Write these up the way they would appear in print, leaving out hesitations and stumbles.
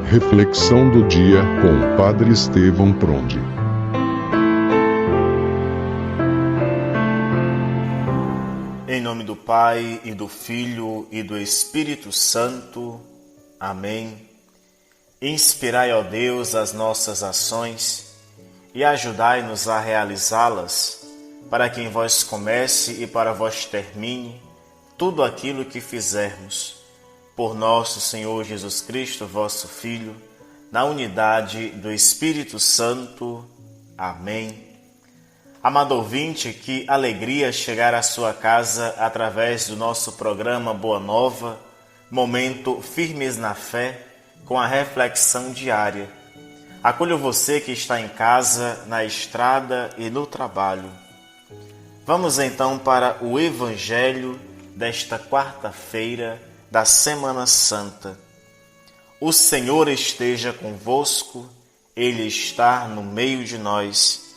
Reflexão do dia com o Padre Estevão Prodi. Em nome do Pai, e do Filho, e do Espírito Santo. Amém. Inspirai, ó Deus, as nossas ações e ajudai-nos a realizá-las, para que em vós comece e para vós termine tudo aquilo que fizermos. Por nosso Senhor Jesus Cristo, vosso Filho, na unidade do Espírito Santo. Amém. Amado ouvinte, que alegria chegar à sua casa através do nosso programa Boa Nova, Momento Firmes na Fé, com a reflexão diária. Acolho você que está em casa, na estrada e no trabalho. Vamos então para o Evangelho desta quarta-feira da Semana Santa. O Senhor esteja convosco, Ele está no meio de nós.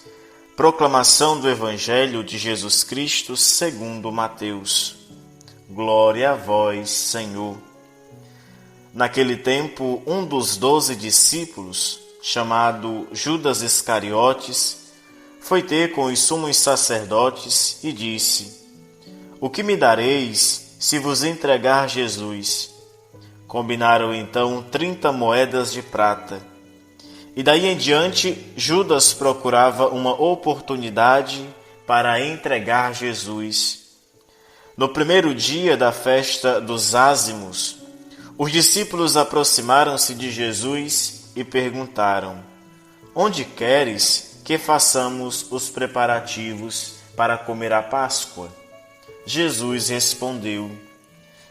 Proclamação do Evangelho de Jesus Cristo segundo Mateus. Glória a vós, Senhor. Naquele tempo, um dos 12 discípulos, chamado Judas Iscariotes, foi ter com os sumos sacerdotes e disse: O que me dareis se vos entregar Jesus? Combinaram então 30 moedas de prata. E daí em diante, Judas procurava uma oportunidade para entregar Jesus. No primeiro dia da festa dos ázimos, os discípulos aproximaram-se de Jesus e perguntaram: Onde queres que façamos os preparativos para comer a Páscoa? Jesus respondeu: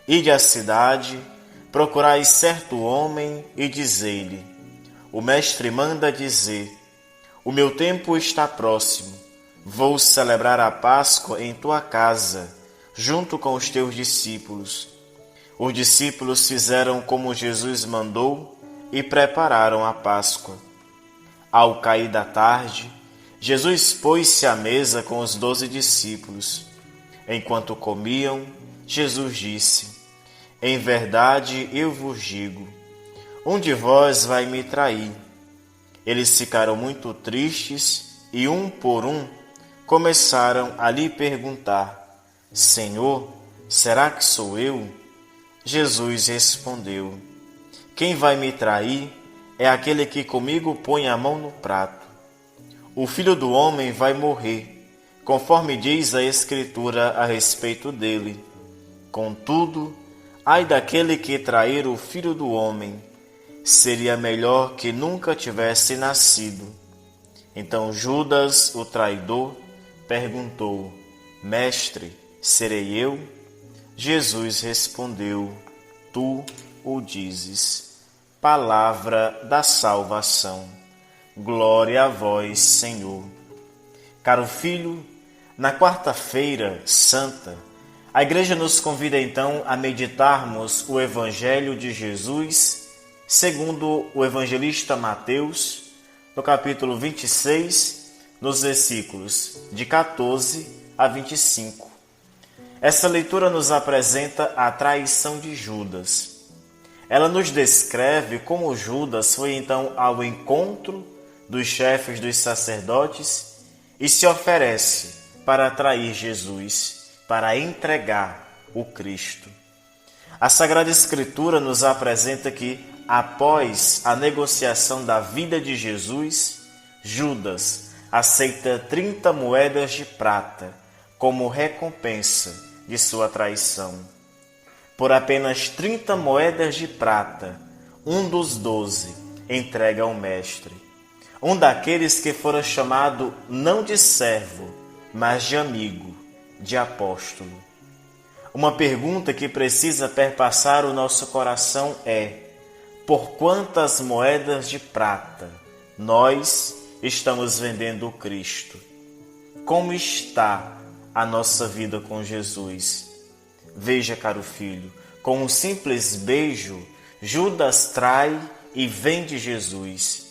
Ide à cidade, procurai certo homem e dizei-lhe: O mestre manda dizer: O meu tempo está próximo, vou celebrar a Páscoa em tua casa, junto com os teus discípulos. Os discípulos fizeram como Jesus mandou e prepararam a Páscoa. Ao cair da tarde, Jesus pôs-se à mesa com os 12 discípulos. Enquanto comiam, Jesus disse: Em verdade eu vos digo, um de vós vai me trair. Eles ficaram muito tristes e, um por um, começaram a lhe perguntar: Senhor, será que sou eu? Jesus respondeu: Quem vai me trair é aquele que comigo põe a mão no prato. O Filho do Homem vai morrer, conforme diz a Escritura a respeito dele. Contudo, ai daquele que trair o Filho do Homem, seria melhor que nunca tivesse nascido. Então Judas, o traidor, perguntou: Mestre, serei eu? Jesus respondeu: Tu o dizes. Palavra da salvação. Glória a vós, Senhor. Caro filho, na quarta-feira santa, a Igreja nos convida então a meditarmos o Evangelho de Jesus, segundo o evangelista Mateus, no capítulo 26, nos versículos de 14 a 25. Essa leitura nos apresenta a traição de Judas. Ela nos descreve como Judas foi então ao encontro dos chefes dos sacerdotes e se oferece para trair Jesus, para entregar o Cristo. A Sagrada Escritura nos apresenta que, após a negociação da vida de Jesus, Judas aceita 30 moedas de prata como recompensa de sua traição. Por apenas 30 moedas de prata, um dos 12 entrega ao Mestre. Um daqueles que fora chamado não de servo, mas de amigo, de apóstolo. Uma pergunta que precisa perpassar o nosso coração é: por quantas moedas de prata nós estamos vendendo o Cristo? Como está a nossa vida com Jesus? Veja, caro filho, com um simples beijo, Judas trai e vende Jesus.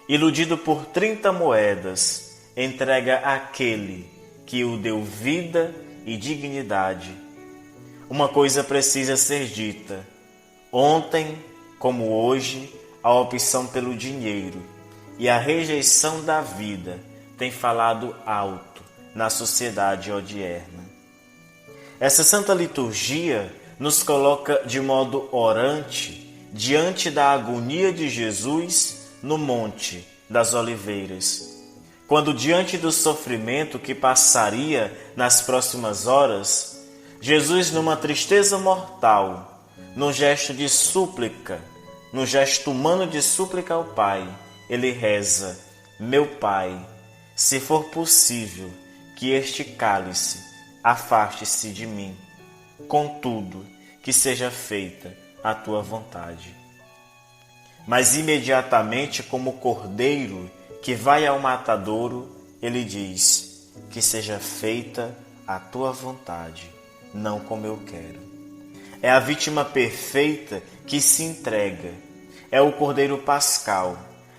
Iludido por 30 moedas, entrega aquele que o deu vida e dignidade. Uma coisa precisa ser dita: ontem, como hoje, a opção pelo dinheiro e a rejeição da vida tem falado alto na sociedade odierna. Essa Santa Liturgia nos coloca de modo orante diante da agonia de Jesus no Monte das Oliveiras, quando diante do sofrimento que passaria nas próximas horas, Jesus, numa tristeza mortal, num gesto de súplica, num gesto humano de súplica ao Pai, ele reza: meu Pai, se for possível que este cálice afaste-se de mim, contudo, que seja feita a tua vontade. Mas imediatamente, como cordeiro que vai ao matadouro, ele diz: que seja feita a tua vontade, não como eu quero. É a vítima perfeita que se entrega, é o cordeiro pascal,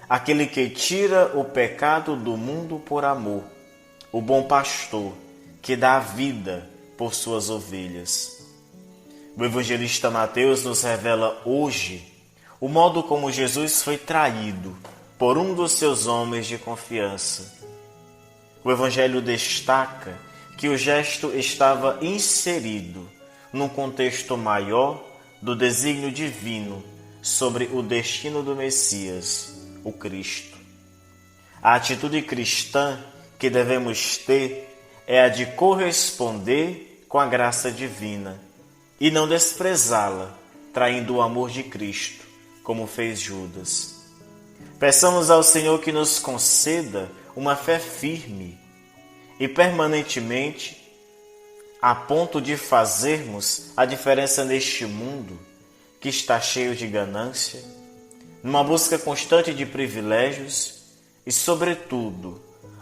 aquele que tira o pecado do mundo por amor, o bom pastor que dá a vida por suas ovelhas. O evangelista Mateus nos revela hoje o modo como Jesus foi traído por um dos seus homens de confiança. O evangelho destaca que o gesto estava inserido num contexto maior do desígnio divino sobre o destino do Messias, o Cristo. A atitude cristã que devemos ter é a de corresponder com a graça divina e não desprezá-la, traindo o amor de Cristo, como fez Judas. Peçamos ao Senhor que nos conceda uma fé firme e permanentemente, a ponto de fazermos a diferença neste mundo que está cheio de ganância, numa busca constante de privilégios e, sobretudo,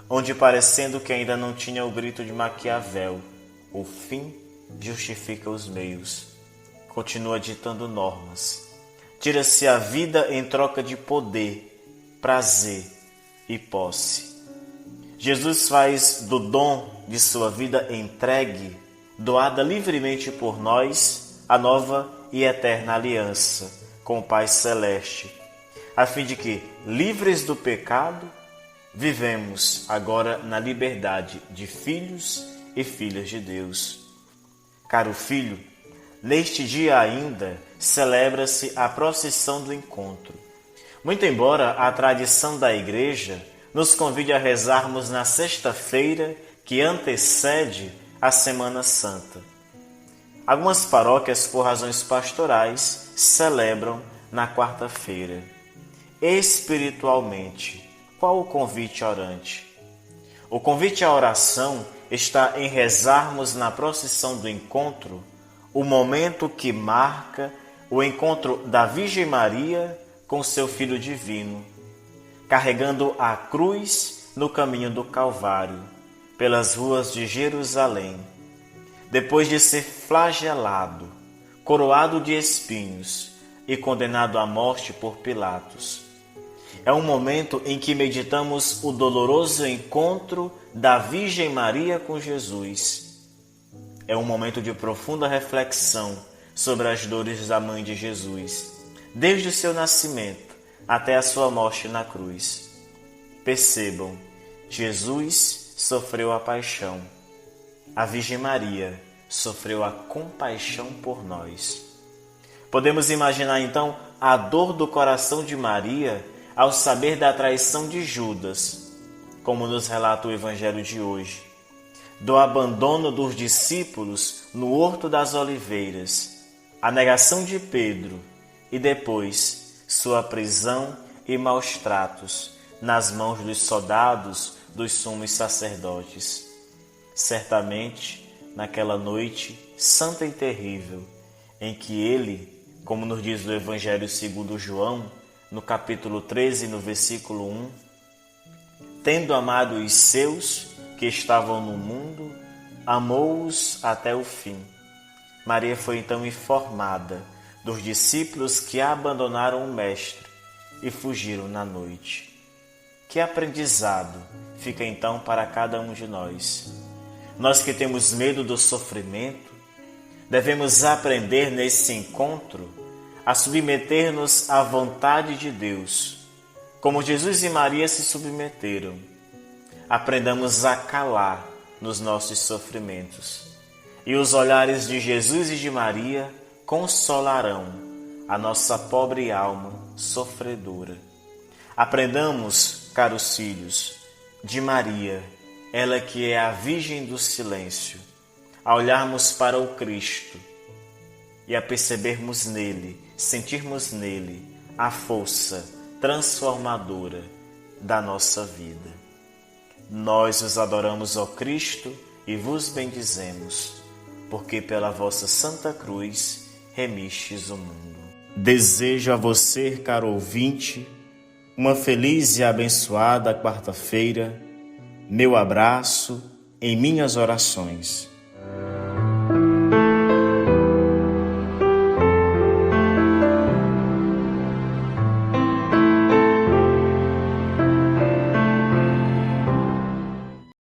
onde parecendo que ainda não tinha o grito de Maquiavel, o fim justifica os meios, continua ditando normas. Tira-se a vida em troca de poder, prazer e posse. Jesus faz do dom de sua vida entregue, doada livremente por nós, a nova e eterna aliança com o Pai Celeste, a fim de que, livres do pecado, vivemos agora na liberdade de filhos e filhas de Deus. Caro filho, neste dia ainda celebra-se a procissão do encontro. Muito embora a tradição da Igreja nos convide a rezarmos na sexta-feira que antecede a Semana Santa. Algumas paróquias, por razões pastorais, celebram na quarta-feira. Espiritualmente, qual o convite orante? O convite à oração está em rezarmos na procissão do encontro o momento que marca o encontro da Virgem Maria com seu Filho Divino, carregando a cruz no caminho do Calvário, pelas ruas de Jerusalém, depois de ser flagelado, coroado de espinhos e condenado à morte por Pilatos. É um momento em que meditamos o doloroso encontro da Virgem Maria com Jesus. É um momento de profunda reflexão sobre as dores da Mãe de Jesus, desde o seu nascimento até a sua morte na cruz. Percebam, Jesus sofreu a paixão. A Virgem Maria sofreu a compaixão por nós. Podemos imaginar então a dor do coração de Maria ao saber da traição de Judas, como nos relata o Evangelho de hoje, do abandono dos discípulos no Horto das Oliveiras, a negação de Pedro e depois sua prisão e maus tratos nas mãos dos soldados dos sumos sacerdotes. Certamente, naquela noite santa e terrível, em que ele, como nos diz o Evangelho segundo João, no capítulo 13, no versículo 1, tendo amado os seus que estavam no mundo, amou-os até o fim. Maria foi então informada dos discípulos que abandonaram o Mestre e fugiram na noite. Que aprendizado fica então para cada um de nós? Nós que temos medo do sofrimento, devemos aprender nesse encontro a submeter-nos à vontade de Deus, como Jesus e Maria se submeteram. Aprendamos a calar nos nossos sofrimentos, e os olhares de Jesus e de Maria consolarão a nossa pobre alma sofredora. Aprendamos, caros filhos, de Maria, ela que é a Virgem do Silêncio, a olharmos para o Cristo e a percebermos nele, sentirmos nele a força transformadora da nossa vida. Nós os adoramos, ó Cristo, e vos bendizemos, porque pela vossa Santa Cruz remistes o mundo. Desejo a você, caro ouvinte, uma feliz e abençoada quarta-feira. Meu abraço em minhas orações.